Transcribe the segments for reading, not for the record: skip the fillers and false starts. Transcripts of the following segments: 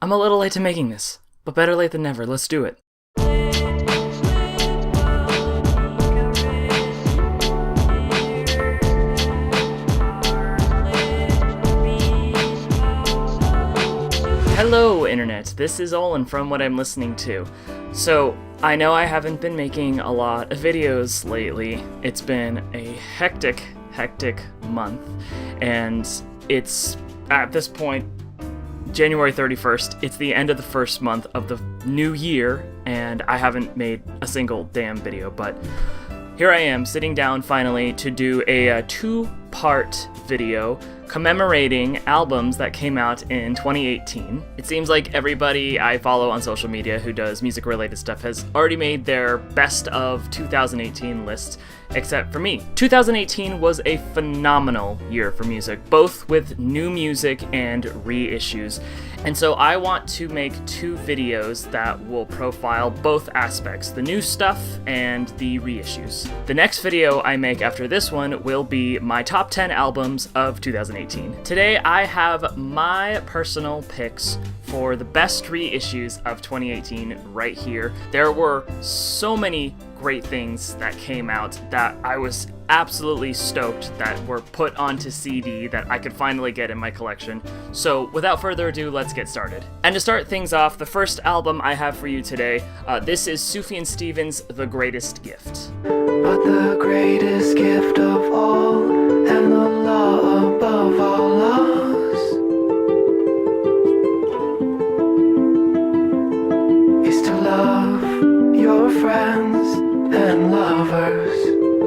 I'm a little late to making this, but better late than never. Let's do it. Hello, Internet. This is Olin from What I'm Listening To. So, I know I haven't been making a lot of videos lately. It's been a hectic month, and it's, at this point, January 31st. It's the end of the first month of the new year, and I haven't made a single damn video, but here I am, sitting down finally to do a two-part video commemorating albums that came out in 2018. It seems like everybody I follow on social media who does music-related stuff has already made their best of 2018 lists, except for me. 2018 was a phenomenal year for music, both with new music and reissues. And so I want to make two videos that will profile both aspects, the new stuff and the reissues. The next video I make after this one will be my top 10 albums of 2018. Today I have my personal picks for the best reissues of 2018 right here. There were so many great things that came out that I was absolutely stoked that were put onto CD that I could finally get in my collection. So without further ado, let's get started. And to start things off, the first album I have for you today, this is Sufjan Stevens' The Greatest Gift. But the greatest gift of all, and the law above all laws, is to love your friends and lovers.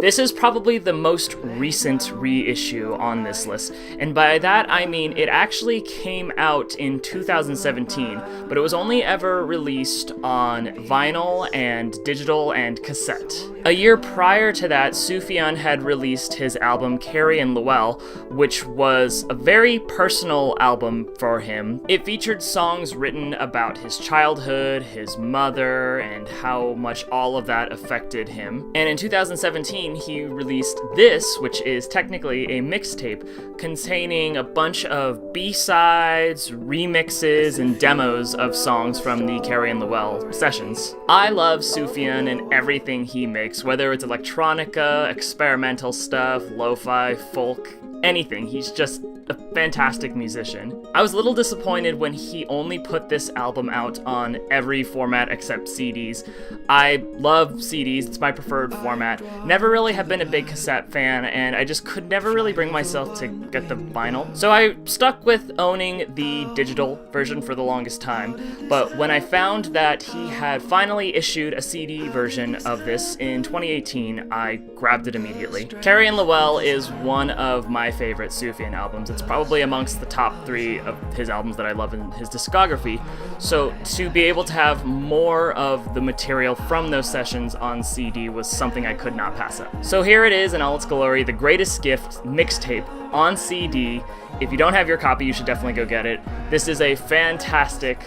This is probably the most recent reissue on this list, and by that I mean it actually came out in 2017, but it was only ever released on vinyl and digital and cassette. A year prior to that, Sufjan had released his album Carrie and Lowell, which was a very personal album for him. It featured songs written about his childhood, his mother, and how much all of that affected him. And in 2017, he released this, which is technically a mixtape containing a bunch of B-sides, remixes, and demos of songs from the Carrie and Lowell sessions. I love Sufjan and everything he makes, whether it's electronica, experimental stuff, lo-fi, folk, anything. He's just a fantastic musician. I was a little disappointed when he only put this album out on every format except CDs. I love CDs, it's my preferred format. Never really have been a big cassette fan, and I just could never really bring myself to get the vinyl. So I stuck with owning the digital version for the longest time, but when I found that he had finally issued a CD version of this in 2018, I grabbed it immediately. Carrie and Lowell is one of my favorite Sufjan albums. It's probably amongst the top 3 of his albums that I love in his discography, so to be able to have more of the material from those sessions on CD was something I could not pass up. So here it is in all its glory, The Greatest Gift mixtape on CD. If you don't have your copy, you should definitely go get it. This is a fantastic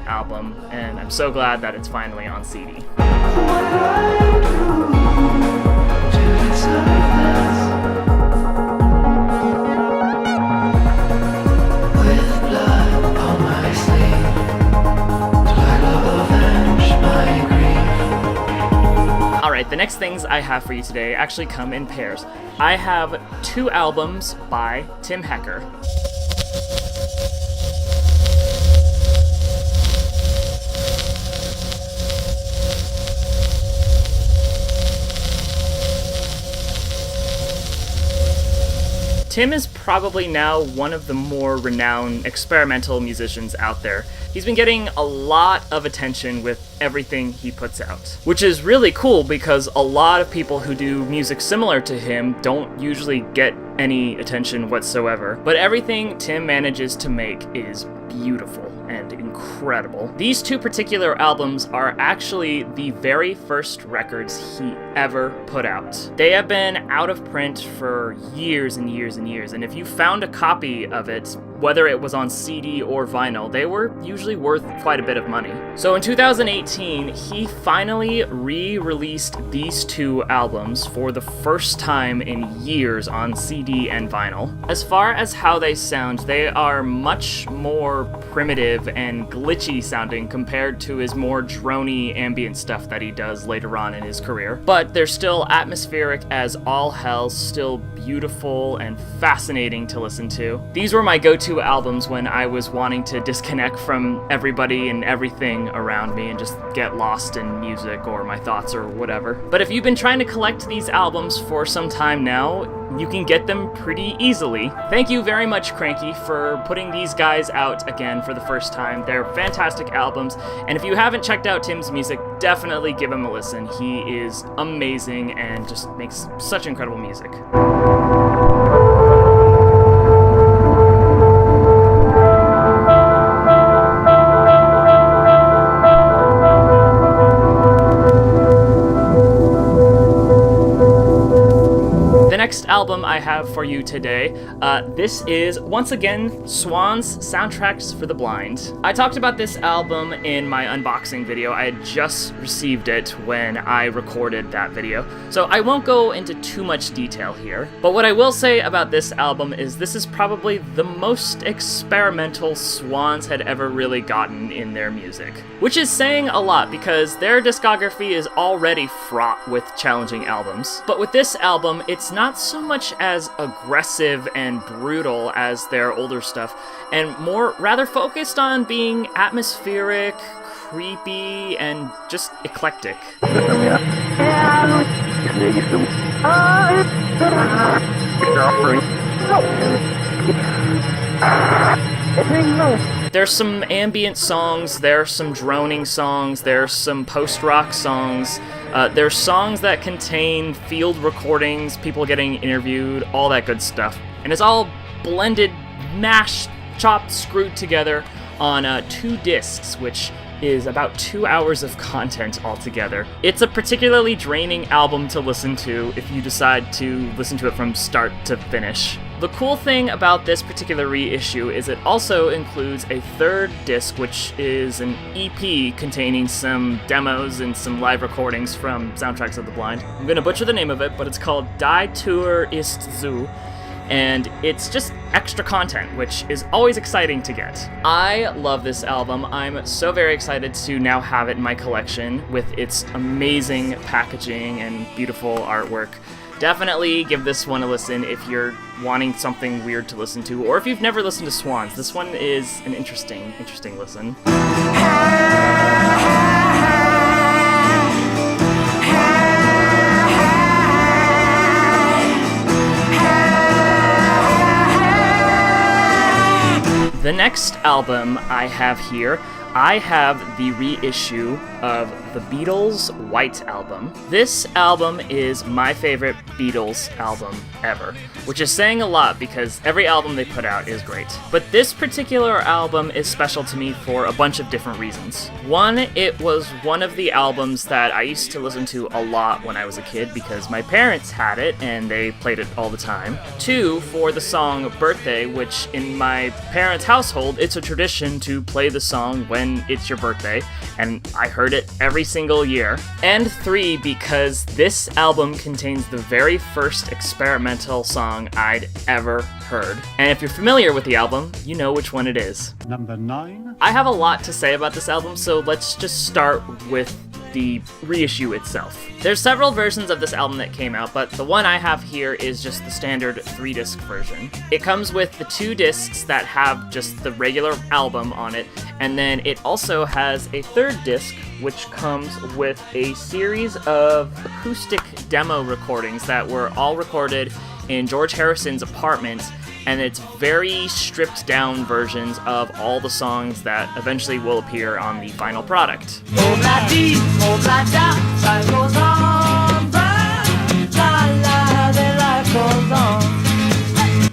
album, and I'm so glad that it's finally on CD. Alright, the next things I have for you today actually come in pairs. I have 2 albums by Tim Hecker. Tim is probably now one of the more renowned experimental musicians out there. He's been getting a lot of attention with everything he puts out, which is really cool because a lot of people who do music similar to him don't usually get any attention whatsoever. But everything Tim manages to make is beautiful and incredible. These 2 particular albums are actually the very first records he ever put out. They have been out of print for years and years and years, and if you found a copy of it whether it was on CD or vinyl, they were usually worth quite a bit of money. So in 2018, he finally re-released these two albums for the first time in years on CD and vinyl. As far as how they sound, they are much more primitive and glitchy sounding compared to his more drony ambient stuff that he does later on in his career. But they're still atmospheric as all hell, still beautiful and fascinating to listen to. These were my go-to albums when I was wanting to disconnect from everybody and everything around me and just get lost in music or my thoughts or whatever. But if you've been trying to collect these albums for some time now, you can get them pretty easily. Thank you very much, Cranky, for putting these guys out again for the first time. They're fantastic albums, and if you haven't checked out Tim's music, definitely give him a listen. He is amazing and just makes such incredible music. Next album I have for you today, this is, once again, Swan's Soundtracks for the Blind. I talked about this album in my unboxing video. I had just received it when I recorded that video, so I won't go into too much detail here. But what I will say about this album is this is probably the most experimental Swans had ever really gotten in their music. Which is saying a lot because their discography is already fraught with challenging albums. But with this album, it's not so much as aggressive and brutal as their older stuff, and more rather focused on being atmospheric, creepy, and just eclectic. There's some ambient songs, there's some droning songs, there's some post-rock songs, there's songs that contain field recordings, people getting interviewed, all that good stuff. And it's all blended, mashed, chopped, screwed together on 2 discs, which is about 2 hours of content altogether. It's a particularly draining album to listen to if you decide to listen to it from start to finish. The cool thing about this particular reissue is it also includes a 3rd disc, which is an EP containing some demos and some live recordings from Soundtracks of the Blind. I'm gonna butcher the name of it, but it's called Die Tour ist zu, and it's just extra content, which is always exciting to get. I love this album. I'm so very excited to now have it in my collection with its amazing packaging and beautiful artwork. Definitely give this one a listen if you're wanting something weird to listen to, or if you've never listened to Swans. This one is an interesting listen. The next album I have here, I have the reissue of the Beatles' White Album. This album is my favorite Beatles album ever, which is saying a lot because every album they put out is great. But this particular album is special to me for a bunch of different reasons. One, it was one of the albums that I used to listen to a lot when I was a kid because my parents had it and they played it all the time. 2, for the song Birthday, which in my parents' household, it's a tradition to play the song when it's your birthday, and I heard it every single year. And 3, because this album contains the very first experimental song I'd ever heard. And if you're familiar with the album, you know which one it is. Number 9. I have a lot to say about this album, so let's just start with the reissue itself. There's several versions of this album that came out, but the one I have here is just the standard 3-disc version. It comes with the 2 discs that have just the regular album on it, and then it also has a 3rd disc, which comes with a series of acoustic demo recordings that were all recorded in George Harrison's apartment, and it's very stripped down versions of all the songs that eventually will appear on the final product.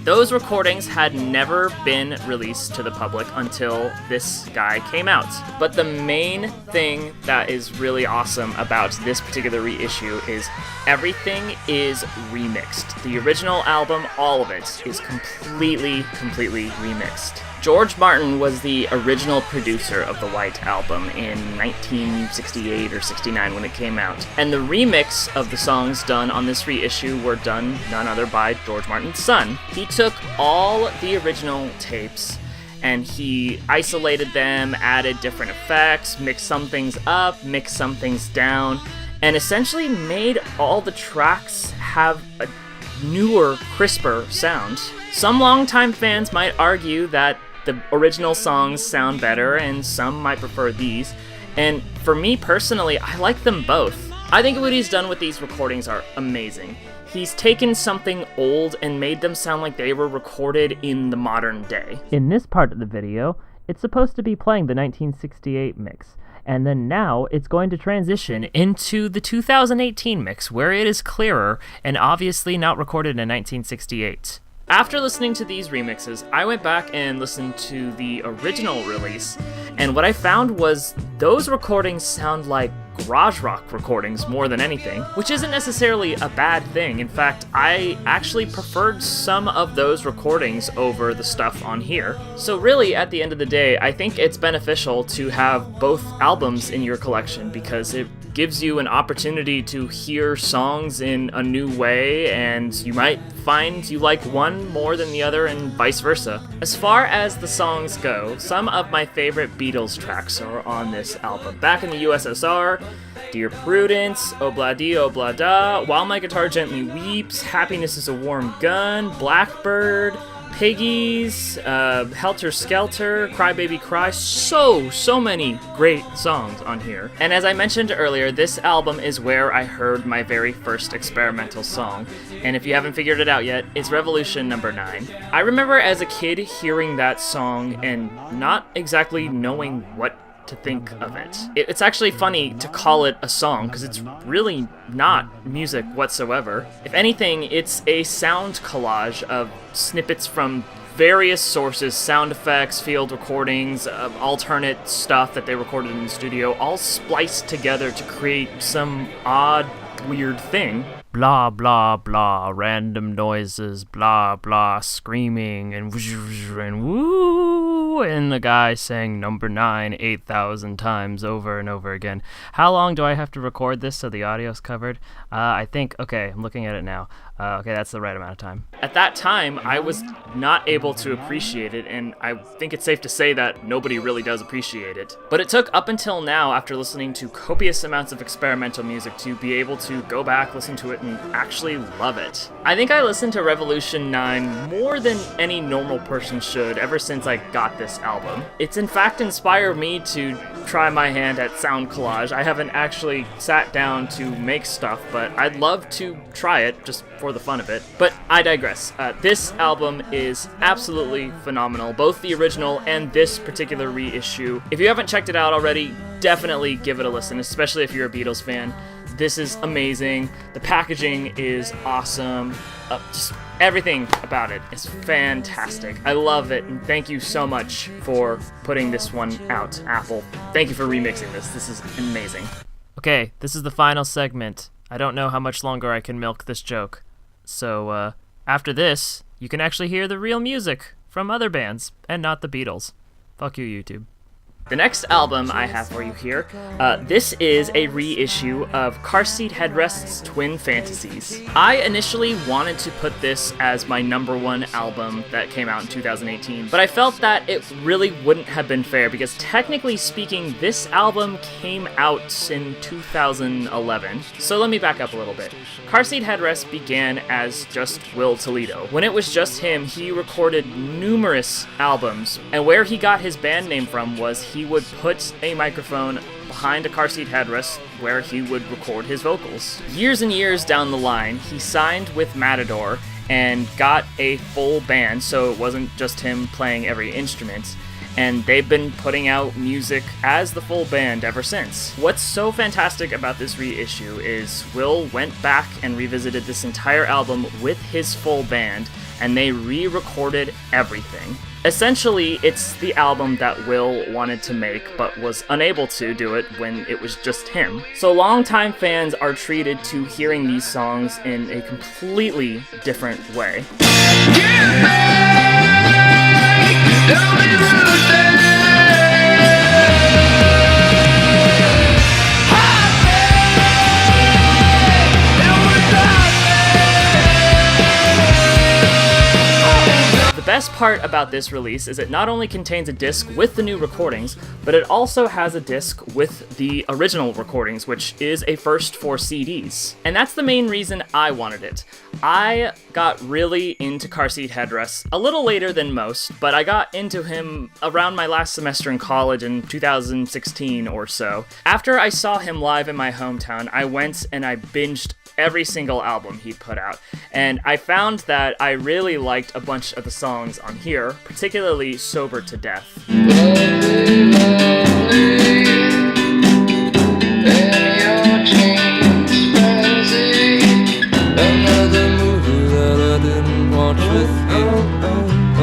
Those Those recordings had never been released to the public until this guy came out. But the main thing that is really awesome about this particular reissue is everything is remixed. The original album, all of it, is completely remixed. George Martin was the original producer of the White Album in 1968 or 69 when it came out. And the remix of the songs done on this reissue were done none other by George Martin's son. He took all the original tapes and he isolated them, added different effects, mixed some things up, mixed some things down, and essentially made all the tracks have a newer, crisper sound. Some longtime fans might argue that the original songs sound better, and some might prefer these. And for me personally, I like them both. I think what he's done with these recordings are amazing. He's taken something old and made them sound like they were recorded in the modern day. In this part of the video, it's supposed to be playing the 1968 mix, and then now it's going to transition into the 2018 mix, where it is clearer and obviously not recorded in 1968. After listening to these remixes, I went back and listened to the original release, and what I found was those recordings sound like garage rock recordings more than anything, which isn't necessarily a bad thing. In fact, I actually preferred some of those recordings over the stuff on here. So really, at the end of the day, I think it's beneficial to have both albums in your collection because it gives you an opportunity to hear songs in a new way, and you might find you like one more than the other and vice versa. As far as the songs go, some of my favorite Beatles tracks are on this album. Back in the USSR, Dear Prudence, Obla-Di, Obla-Da, While My Guitar Gently Weeps, Happiness is a Warm Gun, Blackbird, Piggies, Helter Skelter, Cry Baby Cry, so many great songs on here. And as I mentioned earlier, this album is where I heard my very first experimental song. And if you haven't figured it out yet, it's Revolution Number 9. I remember as a kid hearing that song and not exactly knowing what to think of it. It's actually funny to call it a song because it's really not music whatsoever. If anything, it's a sound collage of snippets from various sources, sound effects, field recordings, alternate stuff that they recorded in the studio, all spliced together to create some odd, weird thing. Blah, blah, blah, random noises, blah, blah, screaming, and woo, and the guy saying number 9 8,000 times over and over again. How long do I have to record this so the audio's covered? I think, okay, I'm looking at it now. Okay, that's the right amount of time. At that time, I was not able to appreciate it, and I think it's safe to say that nobody really does appreciate it. But it took up until now, after listening to copious amounts of experimental music, to be able to go back, listen to it, and actually love it. I think I listened to Revolution 9 more than any normal person should ever since I got this album. It's in fact inspired me to try my hand at sound collage. I haven't actually sat down to make stuff, but I'd love to try it just for the fun of it. But I digress. This album is absolutely phenomenal, both the original and this particular reissue. If you haven't checked it out already, definitely give it a listen, especially if you're a Beatles fan. This is amazing. The packaging is awesome. Just everything about it is fantastic. I love it, and thank you so much for putting this one out, Apple. Thank you for remixing this. This is amazing. Okay, this is the final segment. I don't know how much longer I can milk this joke. So, after this, you can actually hear the real music from other bands, and not the Beatles. Fuck you, YouTube. The next album I have for you here, this is a reissue of Car Seat Headrest's Twin Fantasies. I initially wanted to put this as my number 1 album that came out in 2018, but I felt that it really wouldn't have been fair because technically speaking, this album came out in 2011. So let me back up a little bit. Car Seat Headrest began as just Will Toledo. When it was just him, he recorded numerous albums, and where he got his band name from was he would put a microphone behind a car seat headrest where he would record his vocals. Years and years down the line, he signed with Matador and got a full band, so it wasn't just him playing every instrument. and they've been putting out music as the full band ever since. What's so fantastic about this reissue is Will went back and revisited this entire album with his full band, and they re-recorded everything. Essentially, it's the album that Will wanted to make, but was unable to do it when it was just him. So longtime fans are treated to hearing these songs in a completely different way. The best part about this release is it not only contains a disc with the new recordings, but it also has a disc with the original recordings, which is a first for CDs. And that's the main reason I wanted it. I got really into Car Seat Headrests a little later than most, but I got into him around my last semester in college in 2016 or so. After I saw him live in my hometown, I went and I binged every single album he'd put out, and I found that I really liked a bunch of the songs on here, particularly Sober to Death. Lovely, lovely, in your jeans, frenzy. Another movie that I didn't watch with you.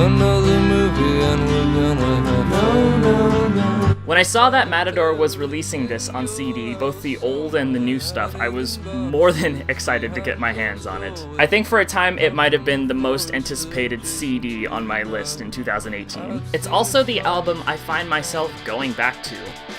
Another movie and we're gonna have no. When I saw that Matador was releasing this on CD, both the old and the new stuff, I was more than excited to get my hands on it. I think for a time it might have been the most anticipated CD on my list in 2018. It's also the album I find myself going back to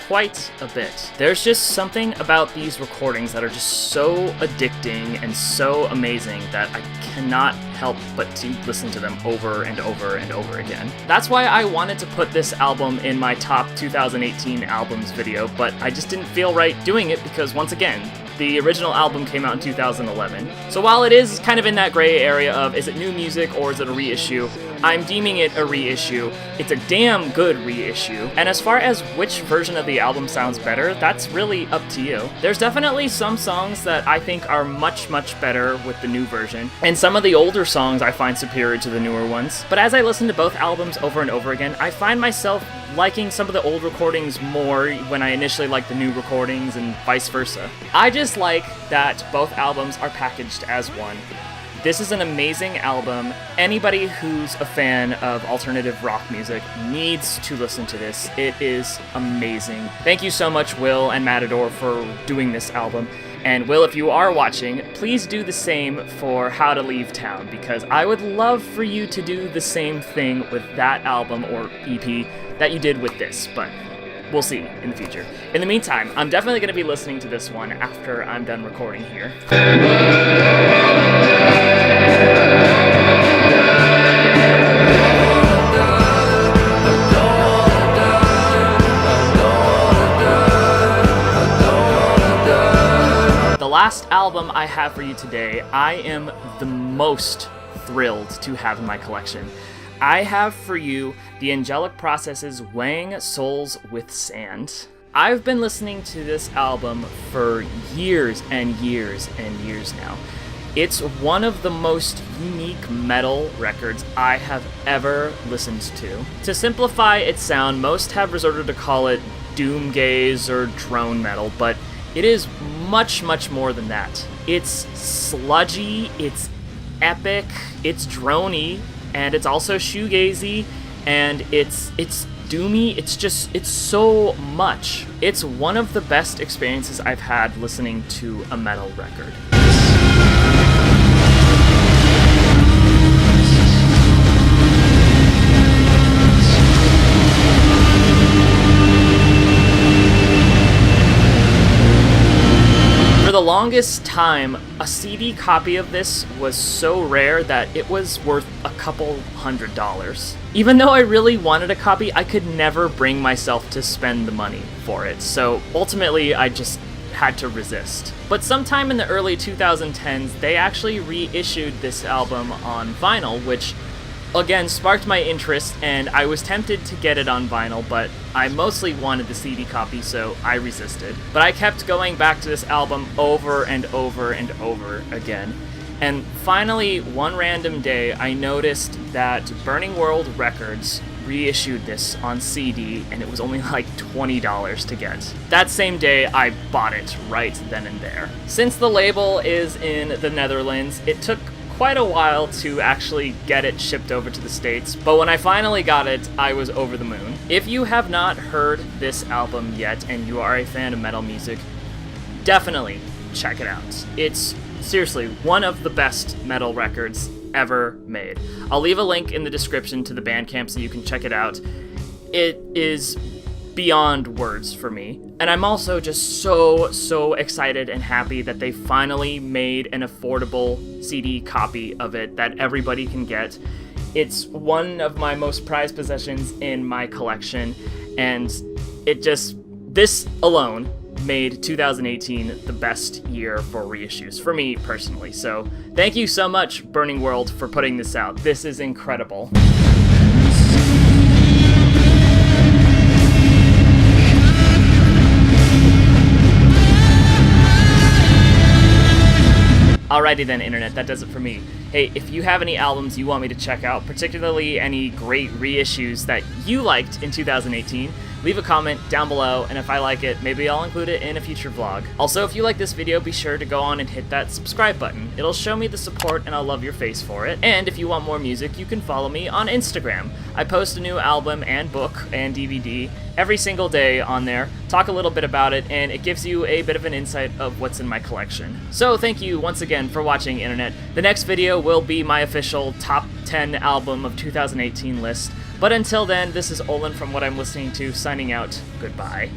quite a bit. There's just something about these recordings that are just so addicting and so amazing that I cannot help but to listen to them over and over and over again. That's why I wanted to put this album in my top 2018 albums video, but I just didn't feel right doing it because, once again, the original album came out in 2011. So while it is kind of in that gray area of is it new music or is it a reissue, I'm deeming it a reissue. It's a damn good reissue. And as far as which version of the album sounds better, that's really up to you. There's definitely some songs that I think are much, much better with the new version, and some of the older songs I find superior to the newer ones. But as I listen to both albums over and over again, I find myself liking some of the old recordings more when I initially liked the new recordings and vice versa. I just like that both albums are packaged as one. This is an amazing album. Anybody who's a fan of alternative rock music needs to listen to this. It is amazing. Thank you so much, Will and Matador, for doing this album. And Will, if you are watching, please do the same for How to Leave Town, because I would love for you to do the same thing with that album or EP that you did with this, but we'll see in the future. In the meantime, I'm definitely going to be listening to this one after I'm done recording here. The last album I have for you today, I am the most thrilled to have in my collection. I have for you the Angelic Processes Weighing Souls with Sand. I've been listening to this album for years and years and years now. It's one of the most unique metal records I have ever listened to. To simplify its sound, most have resorted to call it doomgaze or drone metal, but it is much, much more than that. It's sludgy, it's epic, it's droney, and it's also shoegazy, and it's doomy. It's so much. It's one of the best experiences I've had listening to a metal record. For the longest time, a CD copy of this was so rare that it was worth a couple $100. Even though I really wanted a copy, I could never bring myself to spend the money for it, so ultimately I just had to resist. But sometime in the early 2010s, they actually reissued this album on vinyl, which again sparked my interest, and I was tempted to get it on vinyl, but I mostly wanted the CD copy, so I resisted. But I kept going back to this album over and over and over again. And finally, one random day, I noticed that Burning World Records reissued this on CD, and it was only like $20 to get. That same day, I bought it right then and there. Since the label is in the Netherlands, it took quite a while to actually get it shipped over to the States, but when I finally got it, I was over the moon. If you have not heard this album yet and you are a fan of metal music, definitely check it out. It's seriously one of the best metal records ever made. I'll leave a link in the description to the Bandcamp so you can check it out. It is beyond words for me. And I'm also just so excited and happy that they finally made an affordable CD copy of it that everybody can get. It's one of my most prized possessions in my collection, and this alone made 2018 the best year for reissues, for me personally. So thank you so much, Burning World, for putting this out. This is incredible. Alrighty then, Internet, that does it for me. Hey, if you have any albums you want me to check out, particularly any great reissues that you liked in 2018, leave a comment down below, and if I like it, maybe I'll include it in a future vlog. Also, if you like this video, be sure to go on and hit that subscribe button. It'll show me the support, and I'll love your face for it. And if you want more music, you can follow me on Instagram. I post a new album and book and DVD every single day on there, talk a little bit about it, and it gives you a bit of an insight of what's in my collection. So thank you once again for watching, Internet. The next video will be my official top 10 album of 2018 list. But until then, this is Olin from What I'm Listening To, signing out. Goodbye.